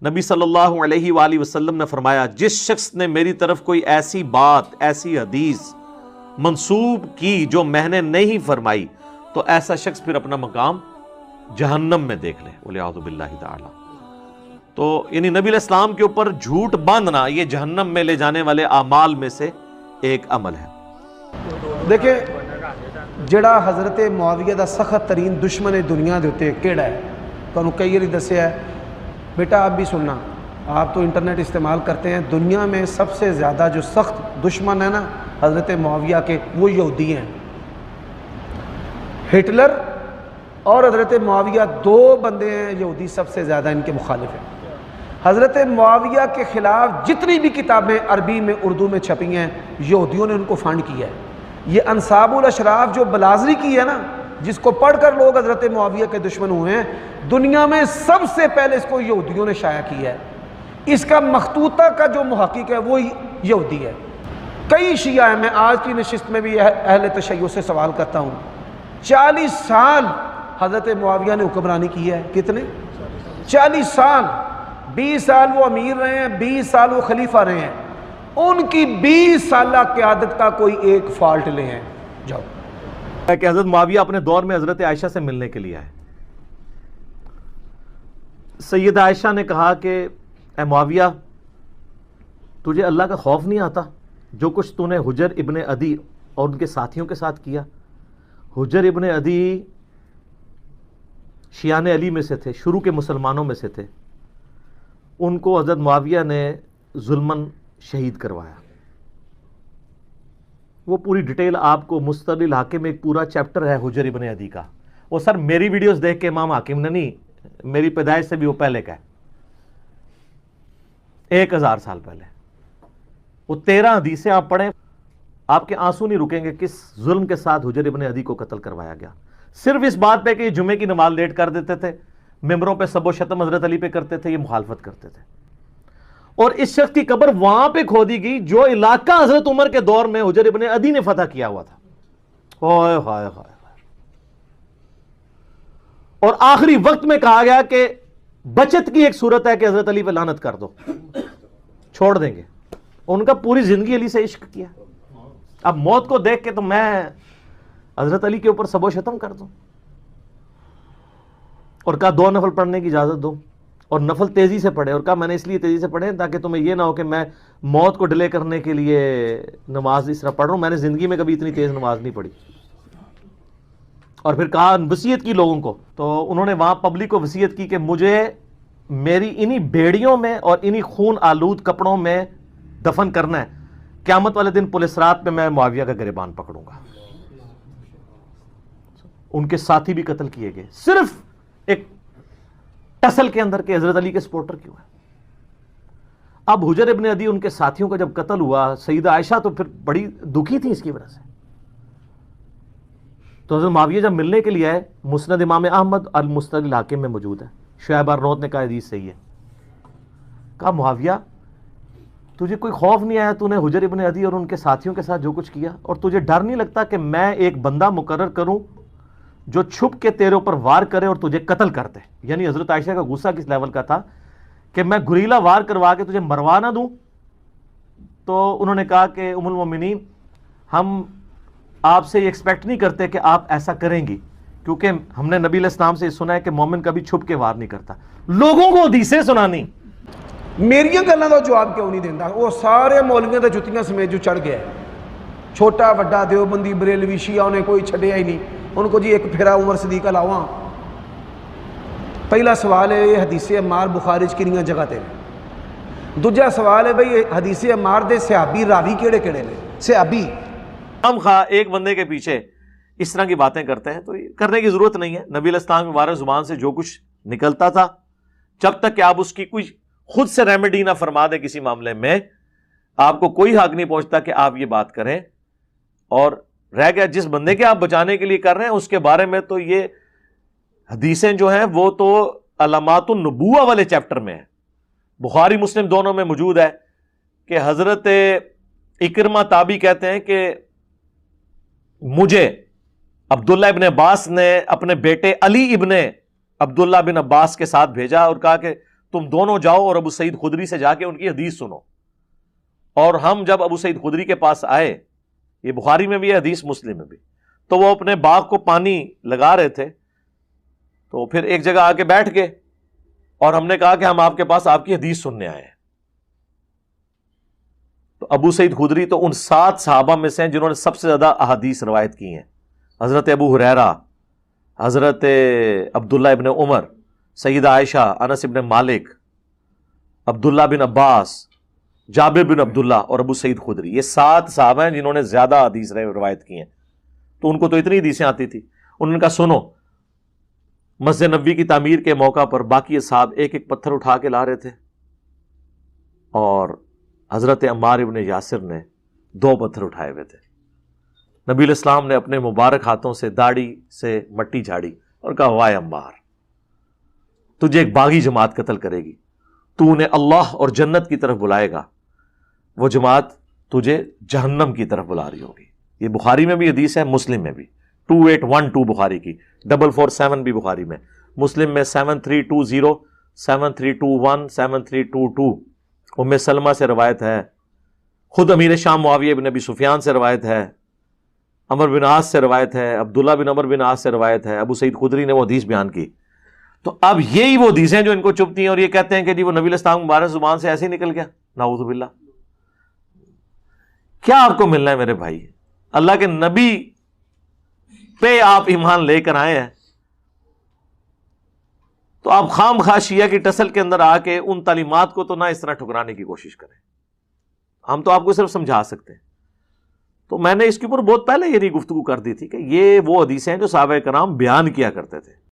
نبی صلی اللہ علیہ وآلہ وسلم نے فرمایا جس شخص نے میری طرف کوئی ایسی بات ایسی حدیث منسوب کی جو میں نے نہیں فرمائی تو ایسا شخص پھر اپنا مقام جہنم میں دیکھ لے والعیاذ باللہ تعالی۔ تو یعنی نبی علیہ السلام کے اوپر جھوٹ باندھنا یہ جہنم میں لے جانے والے اعمال میں سے ایک عمل ہے۔ دیکھیں جڑا حضرت معاویہ دا سخت ترین دشمن دنیا دے ہوتے کیڑا ہے، تو کئی بار دسیا ہے، بیٹا آپ بھی سننا، آپ تو انٹرنیٹ استعمال کرتے ہیں، دنیا میں سب سے زیادہ جو سخت دشمن ہے نا حضرت معاویہ کے، وہ یہودی ہیں۔ ہٹلر اور حضرت معاویہ دو بندے ہیں یہودی سب سے زیادہ ان کے مخالف ہیں۔ حضرت معاویہ کے خلاف جتنی بھی کتابیں عربی میں اردو میں چھپی ہیں یہودیوں نے ان کو فنڈ کیا ہے۔ یہ انصاب الاشراف جو بلازری کی ہے نا، جس کو پڑھ کر لوگ حضرت معاویہ کے دشمن ہوئے ہیں، دنیا میں سب سے پہلے اس کو یہودیوں نے شائع کیا ہے۔ اس کا مخطوطہ کا جو محقق ہے وہ یہودی ہے۔ کئی شیعہ ہیں، میں آج کی نشست میں بھی اہل تشیع سے سوال کرتا ہوں، 40 سال حضرت معاویہ نے حکمرانی کی ہے، کتنے؟ 40 سال، 20 سال وہ امیر رہے ہیں، 20 سال وہ خلیفہ رہے ہیں، ان کی 20 سالہ قیادت کا کوئی ایک فالٹ لے ہیں۔ جاؤ کہ حضرت معاویہ اپنے دور میں حضرت عائشہ سے ملنے کے لیے آئے۔ سیدہ عائشہ نے کہا کہ اے معاویہ تجھے اللہ کا خوف نہیں آتا جو کچھ تو نے حجر ابن عدی اور ان کے ساتھیوں کے ساتھ کیا؟ حجر ابن عدی شیعان علی میں سے تھے، شروع کے مسلمانوں میں سے تھے، ان کو حضرت معاویہ نے ظلماً شہید کروایا۔ وہ پوری ڈیٹیل آپ کو مستدل الحاکم میں ایک پورا چیپٹر ہے حجر ابن عدی کا، وہ سر میری ویڈیوز دیکھ کے امام حاکم نے نہیں، میری پیدائش سے بھی وہ پہلے کا ہے، 1000 سال پہلے۔ وہ 13 حدیثیں آپ پڑھیں، آپ کے آنسو نہیں رکیں گے کس ظلم کے ساتھ حجر ابن عدی کو قتل کروایا گیا، صرف اس بات پہ کہ یہ جمعے کی نماز لیٹ کر دیتے تھے، ممبروں پہ سب و شتم حضرت علی پہ کرتے تھے، یہ مخالفت کرتے تھے۔ اور اس شخص کی قبر وہاں پہ کھودی گئی جو علاقہ حضرت عمر کے دور میں حجر ابن عدی نے فتح کیا ہوا تھا۔ ہائے ہائے ہائے۔ اور آخری وقت میں کہا گیا کہ بچت کی ایک صورت ہے کہ حضرت علی پہ لعنت کر دو، چھوڑ دیں گے۔ ان کا پوری زندگی علی سے عشق کیا، اب موت کو دیکھ کے تو میں حضرت علی کے اوپر سب و شتم کر دوں؟ اور کہا 2 نفل پڑھنے کی اجازت دو، اور نفل تیزی سے پڑھے، اور کہا میں نے اس لیے تیزی سے پڑھے تاکہ تمہیں یہ نہ ہو کہ میں موت کو ڈیلے کرنے کے لیے نماز اس طرح پڑھ رہا ہوں، میں نے زندگی میں کبھی اتنی تیز نماز نہیں پڑھی۔ اور پھر کہا وصیت کی لوگوں کو، تو انہوں نے وہاں پبلک کو وصیت کی کہ مجھے میری انہی بیڑیوں میں اور انہی خون آلود کپڑوں میں دفن کرنا ہے، قیامت والے دن پولیس رات پہ میں معاویہ کا گریبان پکڑوں گا۔ ان کے ساتھی بھی قتل کیے گئے صرف ایک ٹسل کے اندر کے حضرت علی کے سپورٹر کیوں ہے۔ اب حجر ابن عدی ان کے ساتھیوں کا جب قتل ہوا، سیدہ عائشہ تو پھر بڑی دکھی تھی اس کی وجہ سے، تو حضرت معاویہ جب ملنے کے لیے آئے، مسند امام احمد المستدل الحاکم میں موجود ہے، شعیب ارنوت نے کہا حدیث صحیح ہے، کہا معاویہ تجھے کوئی خوف نہیں آیا؟ تو نے حجر ابن عدی اور ان کے ساتھیوں کے ساتھ جو کچھ کیا، اور تجھے ڈر نہیں لگتا کہ میں ایک بندہ مقرر کروں جو چھپ کے تیرے اوپر وار کرے اور تجھے قتل کرتے؟ یعنی حضرت عائشہ کا غصہ کس لیول کا تھا کہ میں گریلا وار کروا کے تجھے مروا نہ دوں؟ تو انہوں نے کہا کہ ام المومنین ہم آپ سے یہ ایکسپیکٹ نہیں کرتے کہ آپ ایسا کریں گی، کیونکہ ہم نے نبی علیہ السلام سے یہ سنا ہے کہ مومن کبھی چھپ کے وار نہیں کرتا۔ لوگوں کو حدیثیں سنانی، میریاں گلاں دا جواب کیوں نہیں دیندا؟ وہ سارے مولویاں دے جتیاں سمیت جو چڑھ گیا ہے، چھوٹا وڈا دیوبندی بریلوی شیعہ انہیں کوئی چھڈیا ہی نہیں، ان کو جی ایک پھیرا عمر صدیق لاواں۔ پہلا سوال ہے یہ حدیث عمار بخاری چ کنیاں جگہ تے، دوجا سوال ہے بھئی حدیث عمار دے صحابی راوی کیڑے کیڑے نے؟ صحابی ہم خواہ ایک بندے کے پیچھے اس طرح کی باتیں کرتے ہیں تو کرنے کی ضرورت نہیں ہے۔ نبی علیہ السلام کے مبارک زبان سے جو کچھ نکلتا تھا، جب تک کہ آپ اس کی کوئی خود سے ریمیڈی نہ فرما دیں کسی معاملے میں، آپ کو کوئی حق نہیں پہنچتا کہ آپ یہ بات کریں۔ اور رہ گیا جس بندے کے آپ بچانے کے لیے کر رہے ہیں اس کے بارے میں تو یہ حدیثیں جو ہیں وہ تو علامات النبوہ والے چیپٹر میں ہیں، بخاری مسلم دونوں میں موجود ہے کہ حضرت اکرمہ تابعی کہتے ہیں کہ مجھے عبداللہ ابن عباس نے اپنے بیٹے علی ابن عبداللہ بن عباس کے ساتھ بھیجا اور کہا کہ تم دونوں جاؤ اور ابو سعید خدری سے جا کے ان کی حدیث سنو. اور ہم جب ابو سعید خدری کے پاس آئے، یہ بخاری میں بھی ہے، حدیث مسلم میں بھی، تو وہ اپنے باغ کو پانی لگا رہے تھے، تو پھر ایک جگہ آ کے بیٹھ گئے اور ہم نے کہا کہ ہم آپ کے پاس آپ کی حدیث سننے آئے ہیں. تو ابو سعید خدری تو ان 7 صحابہ میں سے ہیں جنہوں نے سب سے زیادہ احادیث روایت کی ہیں. حضرت ابو ہریرہ، حضرت عبداللہ ابن عمر، سیدہ عائشہ، انس ابن مالک، عبداللہ بن عباس، جابر بن عبداللہ اور ابو سعید خدری، یہ 7 صحابہ ہیں جنہوں نے زیادہ حدیث روایت کی ہیں. تو ان کو تو اتنی حدیثیں آتی تھی. انہوں نے کہا سنو، مسجد نبوی کی تعمیر کے موقع پر باقی اصحاب ایک ایک پتھر اٹھا کے لا رہے تھے، اور حضرت عمار ابن یاسر نے 2 پتھر اٹھائے ہوئے تھے. نبی علیہ السلام نے اپنے مبارک ہاتھوں سے داڑھی سے مٹی جھاڑی اور کہا وائے عمار، تجھے ایک باغی جماعت قتل کرے گی، تو انہیں اللہ اور جنت کی طرف بلائے گا، وہ جماعت تجھے جہنم کی طرف بلا رہی ہوگی. یہ بخاری میں بھی حدیث ہے، مسلم میں بھی. 2812 بخاری کی، 447 بھی بخاری میں، مسلم میں 7320، 7321، 7322. ام سلمہ سے روایت ہے، خود امیر شام معاویہ بن ابی سفیان سے روایت ہے، عمر بن عاص سے روایت ہے، عبداللہ بن عمر بن عاص سے روایت ہے. ابو سعید خدری نے وہ حدیث بیان کی. تو اب یہی وہ حدیثیں جو ان کو چبھتی ہیں اور یہ کہتے ہیں کہ جی وہ نبی علیہ السلام مبارک زبان سے ایسے ہی نکل گیا، نعوذ باللہ. کیا آپ کو ملنا ہے میرے بھائی؟ اللہ کے نبی پہ آپ ایمان لے کر آئے ہیں، تو آپ خام خواہ شیعہ کی ٹسل کے اندر آ کے ان تعلیمات کو تو نہ اس طرح ٹھکرانے کی کوشش کریں. ہم تو آپ کو صرف سمجھا سکتے ہیں. تو میں نے اس کے اوپر بہت پہلے یہ گفتگو کر دی تھی کہ یہ وہ حدیثیں ہیں جو صحابہ کرام بیان کیا کرتے تھے.